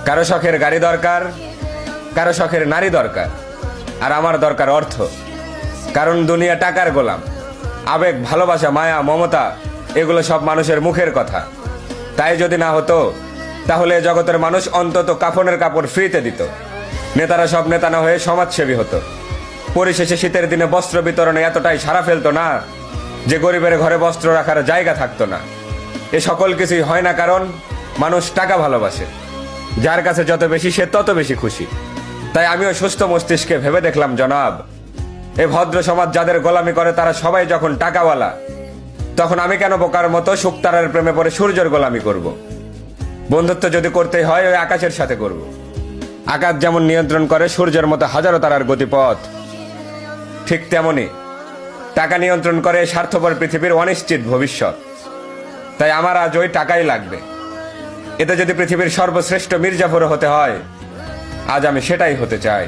কারো শখের গাড়ি দরকার, কারো শখের নারী দরকার, আর আমার দরকার অর্থ। কারণ দুনিয়া টাকার গোলাম। আবেগ, ভালোবাসা, মায়া, মমতা এগুলো সব মানুষের মুখের কথা। তাই যদি না হতো তাহলে এ জগতের মানুষ অন্তত কাফনের কাপড় ফ্রিতে দিত। নেতারা সব নেতা না হয়ে সমাজসেবী হতো। পরিশেষে শীতের দিনে বস্ত্র বিতরণে এতটাই সাড়া ফেলতো না যে গরিবের ঘরে বস্ত্র রাখার জায়গা থাকতো না। এ সকল কিছুই হয় না কারণ মানুষ টাকা ভালোবাসে। যার কাছে যত বেশি সে তত বেশি খুশি। তাই আমিও সুস্থ মস্তিষ্কে ভেবে দেখলাম, জনাব, এ ভদ্র সমাজ যাদের গোলামি করে তারা সবাই যখন টাকাওয়ালা, তখন আমি কেন বোকার মতো শুকতারার প্রেমে পড়ে সূর্যের গোলামি করব? বন্ধুত্ব যদি করতে হয় ওই আকাশের সাথে করব। আকাশ যেমন নিয়ন্ত্রণ করে সূর্যের মতো হাজারো তারার গতিপথ, ঠিক তেমনি টাকা নিয়ন্ত্রণ করে স্বার্থপর পৃথিবীর অনিশ্চিত ভবিষ্যৎ। তাই আমার আজ ওই টাকাই লাগবে। এতে যদি পৃথিবীর সর্বশ্রেষ্ঠ মির্জাফর হতে হয়, আজ আমি সেটাই হতে চাই।